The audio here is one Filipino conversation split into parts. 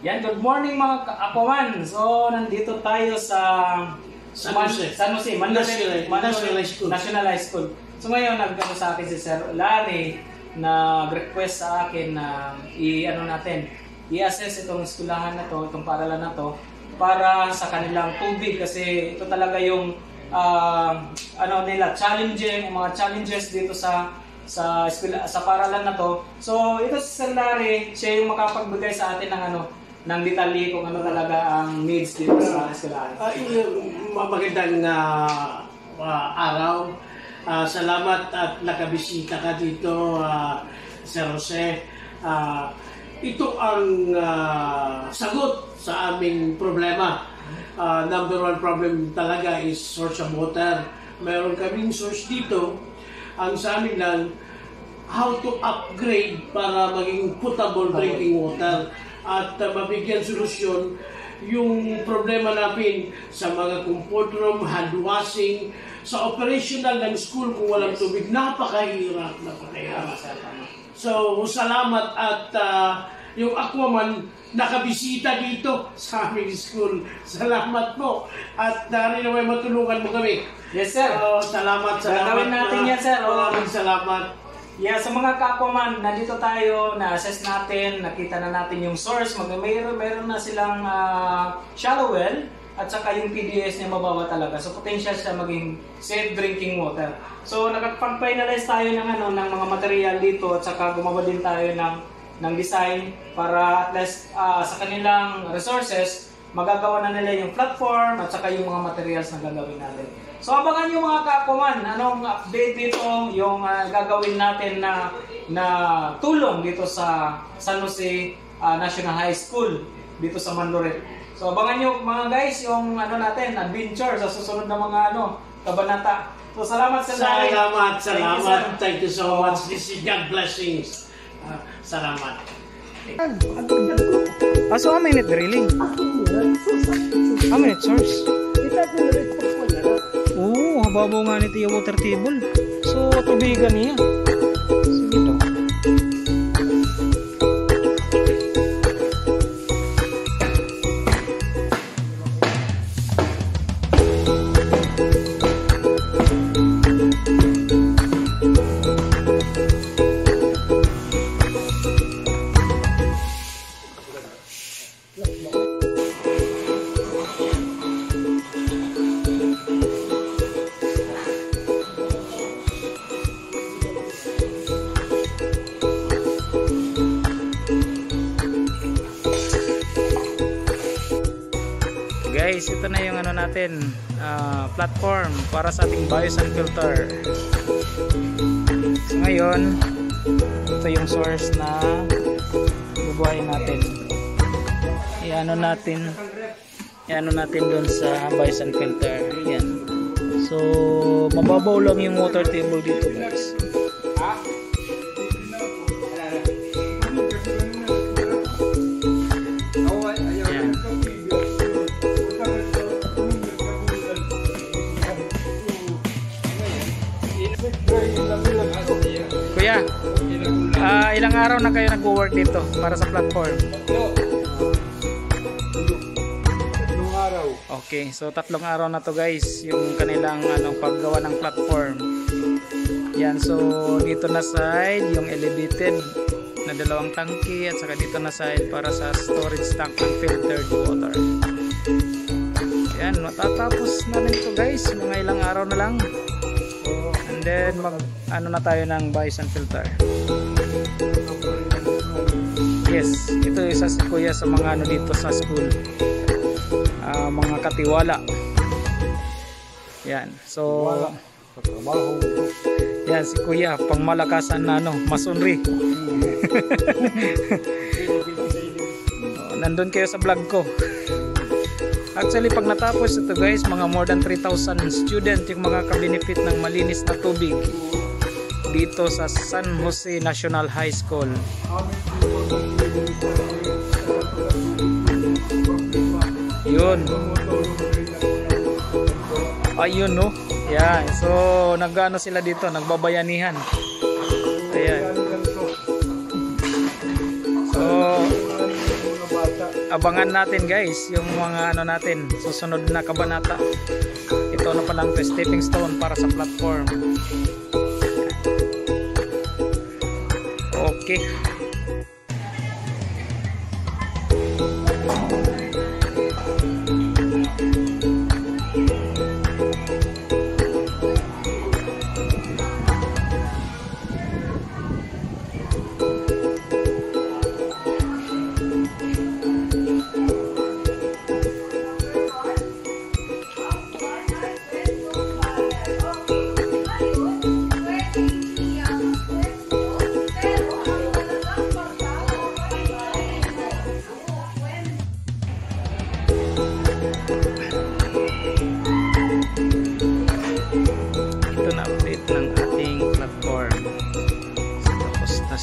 Yan, good morning mga Aquaman. So, nandito tayo sa San Jose, National High School. So, ngayon, nagkano sa akin si Sir Larry na request sa akin na i-assess itong eskwelahan na to, itong paaralan na to, para sa kanilang tubig. Kasi ito talaga yung challenging, mga challenges dito sa paaralan na to. So, ito si Sir Larry, siya yung makapagbigay sa atin ng detalye kung ano talaga ang needs dito sa eskwelahan. Magandang araw. Salamat at nakabisita ka dito, Sir Jose. Ito ang sagot sa aming problema. Number one problem talaga is source of water. Meron kaming source dito. Ang sa amin lang, how to upgrade para maging potable drinking water at mabigyan solusyon yung problema namin sa mga comfort room, hand washing, sa operational ng school kung walang tubig. Napakahirap. So, salamat at yung Aquaman nakabisita dito sa aming school. Salamat po. At rin naman matulungan mo kami. Yes, sir. Salamat. Gagawin natin yan, sir. Maraming salamat. Yeah, sa mga ka-Aquaman, nandito tayo, na-assess natin, nakita na natin yung source. Mayroon na silang shallow well at saka yung PDS niya mababa talaga. So, potential siya maging safe drinking water. So, nakapag-finalize tayo ng mga material dito at saka gumawa din tayo ng design para at least sa kanilang resources, magagawa na nila yung platform at saka yung mga materials na gagawin natin. So, abangan nyo mga ka-Aquaman, anong update dito, yung gagawin natin na tulong dito sa San Jose National High School dito sa Manloret. So, abangan nyo mga guys, yung adventure sa susunod na mga kabanata. So, salamat sa Larry. Salamat. Thank you so much. This is God blessings. Salamat. So, how many drilling? How many source? Oo, hababaw nga nito yung water table. So, tubigan niya. Sige daw. Guys, ito na yung platform para sa ating Biosan filter. So ngayon, ito yung source na bubuhayin natin. Iano natin doon sa Biosan filter. Yan. So, mababaw lang yung water table dito, guys. Kuya, ilang araw na kayo nag-work dito para sa platform? 3 araw. Okay, so 3 araw na to guys, yung kanilang paggawa ng platform. Yan, so dito na side yung elevated na 2 tangke at saka dito na side para sa storage tank ng filtered water. Yan, matatapos na rin to guys, mga ilang araw na lang. And then na tayo ng Biosan filter. Yes, ito isa si Kuya sa mga dito sa school. Mga katiwala. Yan. So yan si Kuya, pangmalakasan na masonry. Nandun kayo sa vlog ko. Actually, pag natapos ito guys, mga more than 3,000 student yung mga ka-benefit ng malinis na tubig dito sa San Jose National High School. Yun. Ayun no. Yan. So, nag-ano sila dito, nagbabayanihan. Ayan. So, abangan natin guys yung mga ano natin susunod na kabanata. Ito na palang stepping stone para sa platform. Okay.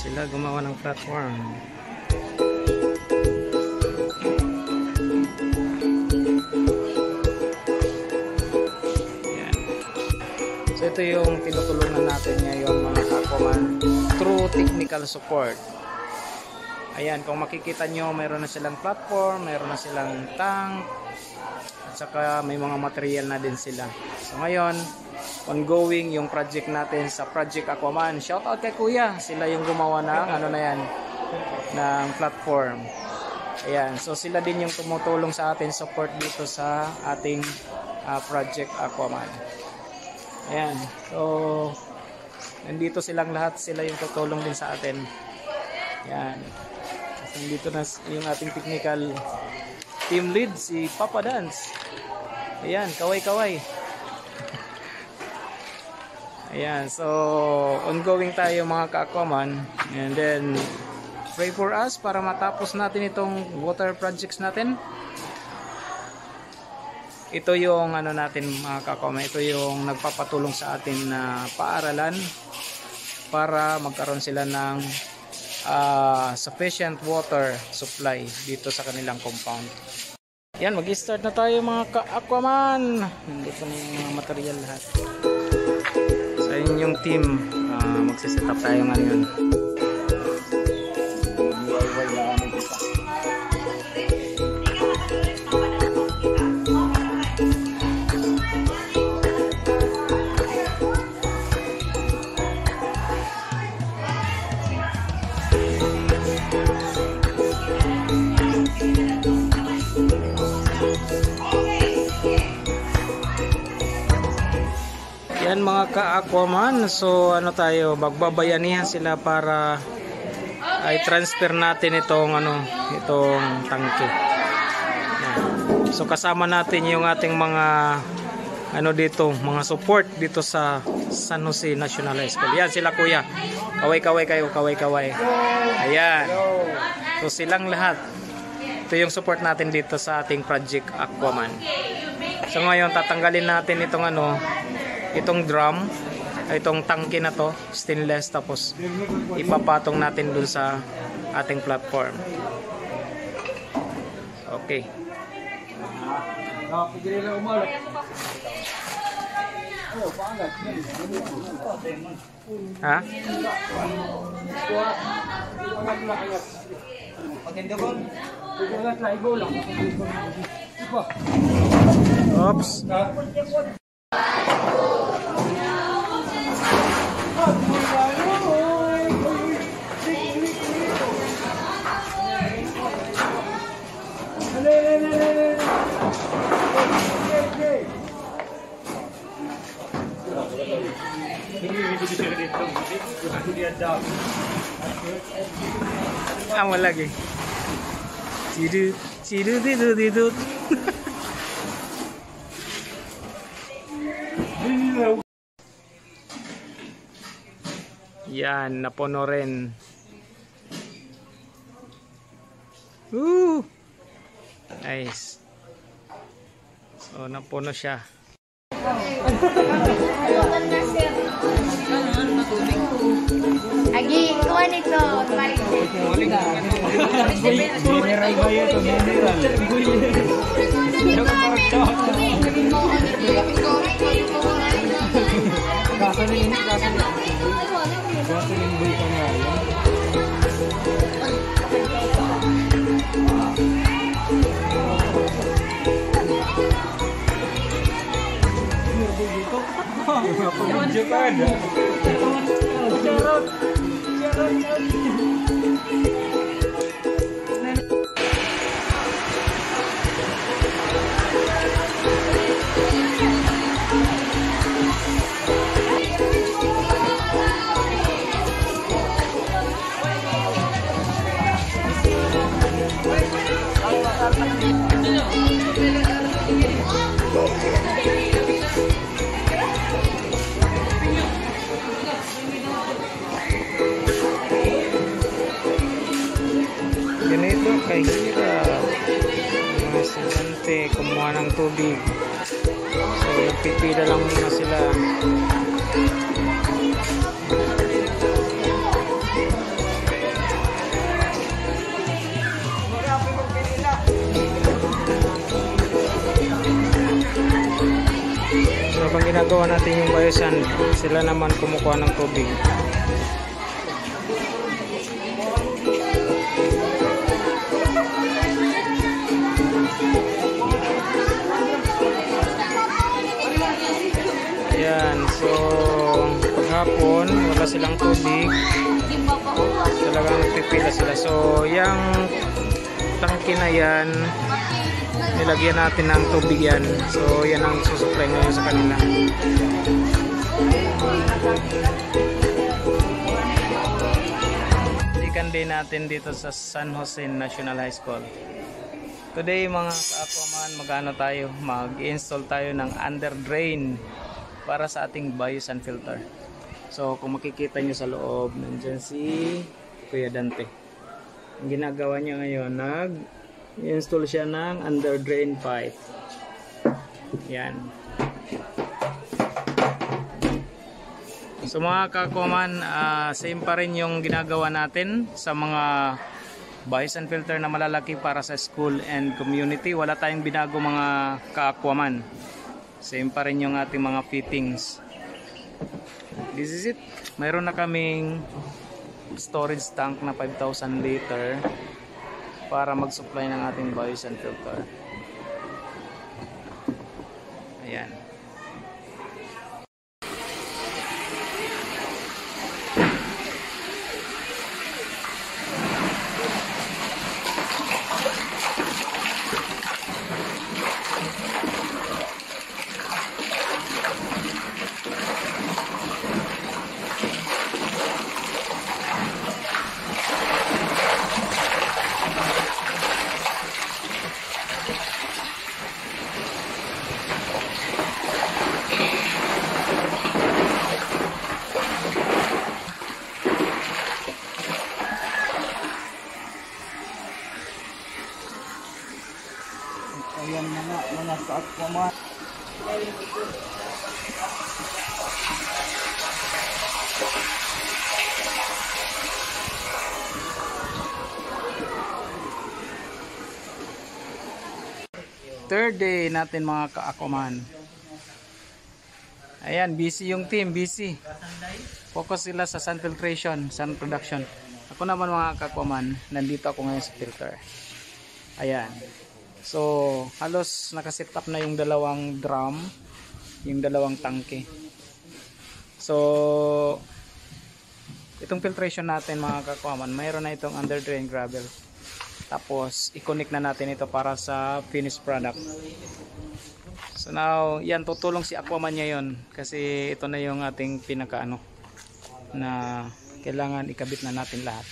Sila gumawa ng platform. Yan. So ito yung tinutulungan natin ngayon mga ka-Aquaman, through technical support. Ayan, kung makikita nyo, mayroon na silang platform, mayroon na silang tank, at saka may mga material na din sila. So ngayon, ongoing yung project natin sa Project Aquaman. Shout out kay Kuya, sila yung gumawa ng ano na yan, ng platform. Ayan, so sila din yung tumutulong sa atin, support dito sa ating Project Aquaman. Ayan, so nandito silang lahat, sila yung tutulong din sa atin. Ayan, so, nandito na yung ating technical team lead, si Papa Dance. Ayan, kaway-kaway. Ayan, so ongoing tayo mga ka-Aquaman, and then pray for us para matapos natin itong water projects natin. Ito yung ano natin mga ka-Aquaman, ito yung nagpapatulong sa atin na paaralan para magkaroon sila ng sufficient water supply dito sa kanilang compound. Yan, mag-start na tayo mga ka-Aquaman. Nandito na yung mga material lahat. Sa inyong team, magsiset up tayo ngayon. Yan mga ka-Aquaman, so ano tayo, magbabayanihan sila para ay transfer natin itong itong tangke. Yan. So kasama natin yung ating mga dito, mga support dito sa San Jose National High School. Yan sila Kuya. Kaway-kaway kayo, kaway-kaway. Ayan. So silang lahat. Ito yung support natin dito sa ating Project Aquaman. So ngayon tatanggalin natin itong itong drum, itong tangke na to, stainless, tapos ipapatong natin dun sa ating platform. Okay. Ha? Oops. Amal lagi. Cidu, cidu, cidu, cidu. Yan, napuno rin. Nice. So, napuno siya. Agi, kuha nito. Mineral ba yun? Gasoline boy ka nga. Video ka ada. Ganito kahirap mga estudyante kumuha ng tubig, so nagpipila lang muna sila. So habang ginagawa natin yung bayusan, sila naman kumukuha ng tubig. Ayan, so paghapon wala silang tubig, talagang nagpipila sila. So yung tangke na yan, nilagyan natin ng tubig yan. So yan ang susupply ngayon sa kanila. Second day natin dito sa San Jose National High School. Today mga ka-aquaman, mag-ano tayo, mag-install tayo ng under drain para sa ating bayusan filter. So kung makikita nyo sa loob, nandyan si Kuya Dante. Ang ginagawa niya ngayon, nag-install siya ng under drain pipe. Yan. So mga ka-aquaman, same pa rin yung ginagawa natin sa mga bayusan filter na malalaki para sa school and community. Wala tayong binago mga ka-aquaman. Same pa rin yung ating mga fittings. This is it. Mayroon na kaming storage tank na 5,000 liter para mag-supply ng ating bayusan filter. Ayan. Ayan mga ka-aquaman. Third day natin mga ka-aquaman. Ayan, busy yung team, busy. Focus sila sa sun filtration, sun production. Ako naman mga ka-aquaman, nandito ako ngayon sa filter. Ayan. So, halos nakaset up na yung dalawang drum, yung dalawang tangke. So, itong filtration natin mga ka-aquaman, mayroon na itong under drain gravel. Tapos, i-connect na natin ito para sa finished product. So now, yan, tutulong si Aquaman ngayon kasi ito na yung ating pinakaano na kailangan ikabit na natin lahat.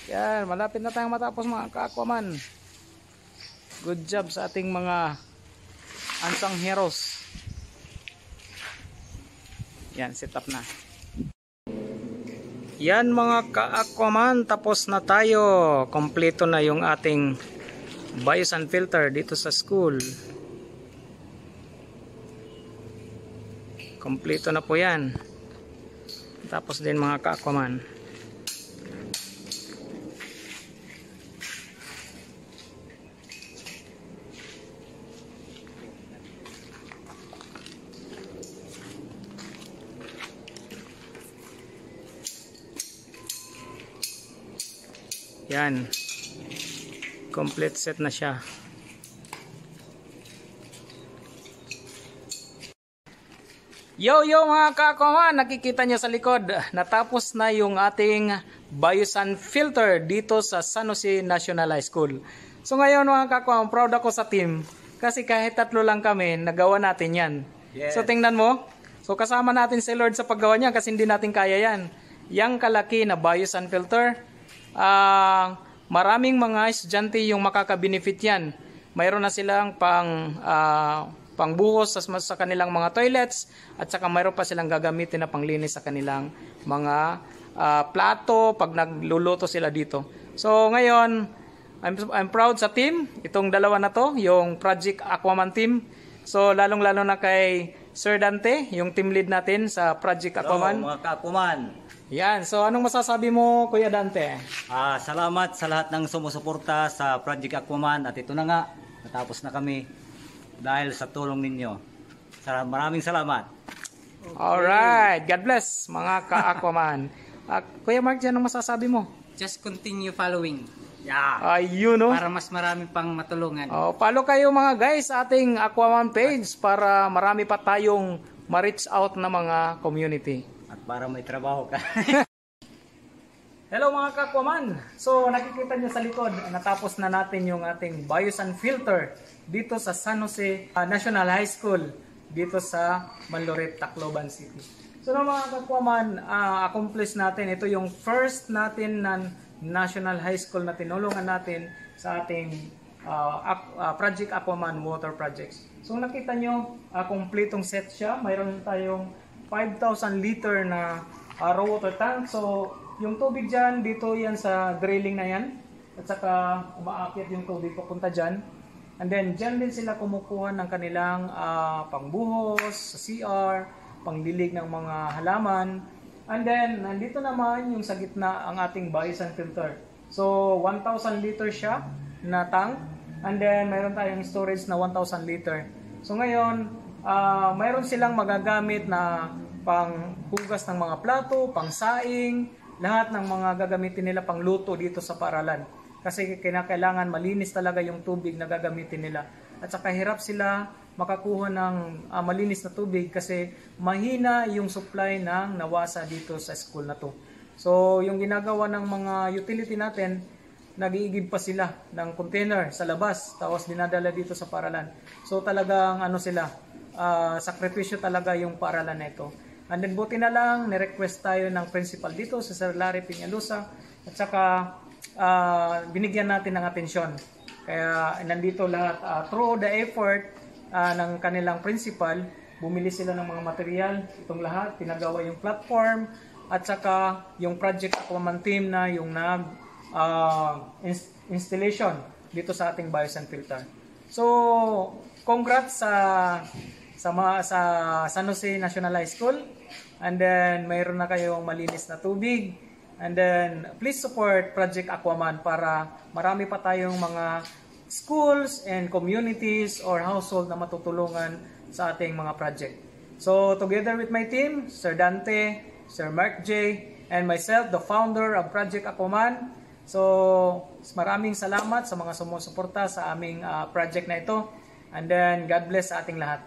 Yan, malapit na tayong matapos mga ka-Aquaman. Good job sa ating mga unsung heroes. Yan, set up na. Yan mga ka-Aquaman, tapos na tayo. Kompleto na yung ating bayusan filter dito sa school. Kompleto na po yan. Tapos din mga ka-Aquaman. Yan. Complete set na siya. Yo mga kakuman, nakikita nyo sa likod, natapos na yung ating biosan filter dito sa San Jose National High School. So ngayon mga kakuman, proud ako sa team kasi kahit 3 lang kami, nagawa natin yan. Yes. So tingnan mo, so kasama natin si Lord sa paggawa niya kasi hindi natin kaya yan. Yang kalaki na biosan filter, maraming mga estudyante yung makaka-benefit yan. Mayroon na silang pangbuhos sa kanilang mga toilets at saka mayroon pa silang gagamitin na panglinis sa kanilang mga plato pag nagluluto sila dito. So ngayon, I'm proud sa team, itong dalawa na to, yung Project Aquaman team. So lalong-lalo na kay Sir Dante, yung team lead natin sa Project Aquaman. Hello, mga ka-Aquaman. Yan, so anong masasabi mo Kuya Dante? Salamat sa lahat ng sumusuporta sa Project Aquaman at ito na nga, natapos na kami dahil sa tulong ninyo. Maraming salamat. Alright, God bless mga ka-Aquaman. Kuya Mark, dyan ang masasabi mo? Just continue following Ayun no? para mas marami pang matulungan. Follow kayo mga guys sa ating Aquaman page para marami pa tayong ma-reach out na mga community. At para may trabaho ka. Hello mga ka-Aquaman! So nakikita nyo sa likod, natapos na natin yung ating biosan filter dito sa San Jose National High School dito sa Manloret, Tacloban City. So mga ka-Aquaman, accomplish natin. Ito yung first natin na National High School na tinulungan natin sa ating Project Aquaman Water Projects. So nakita nyo, kompletong set siya. Mayroon tayong 5,000 liter na raw water tank. So yung tubig dyan, dito yan sa drilling na yan. At saka umaakyat yung tubig papunta dyan. And then dyan din sila kumukuha ng kanilang pangbuhos sa CR, panglilig ng mga halaman. And then nandito naman yung sa gitna ang ating biosan filter. So 1,000 liter siya na tank. And then mayroon tayong storage na 1,000 liter. So ngayon, mayroon silang magagamit na panghugas ng mga plato, pangsaing, lahat ng mga gagamitin nila pang luto dito sa paaralan. Kasi kinakailangan malinis talaga yung tubig na gagamitin nila. At saka hirap sila makakuha ng malinis na tubig kasi mahina yung supply ng nawasa dito sa school na to. So yung ginagawa ng mga utility natin, nag-iigib pa sila ng container sa labas tapos dinadala dito sa paaralan. So talagang sakripisyo talaga yung paaralan na ito. And then buti na lang, ni-request tayo ng principal dito sa Sir Larry Peñalosa at saka binigyan natin ng atensyon. Kaya nandito lahat, through the effort ng kanilang principal, bumili sila ng mga material, itong lahat, pinagawa yung platform at saka yung Project Aquaman team na yung installation dito sa ating biosan filter. So, congrats sa San Jose National High School. And then mayroon na kayong malinis na tubig. And then please support Project Aquaman para marami pa tayong mga schools and communities or household na matutulungan sa ating mga project. So together with my team, Sir Dante, Sir Mark J, and myself, the founder of Project Aquaman. So maraming salamat sa mga sumusuporta sa aming project na ito. And then God bless sa ating lahat.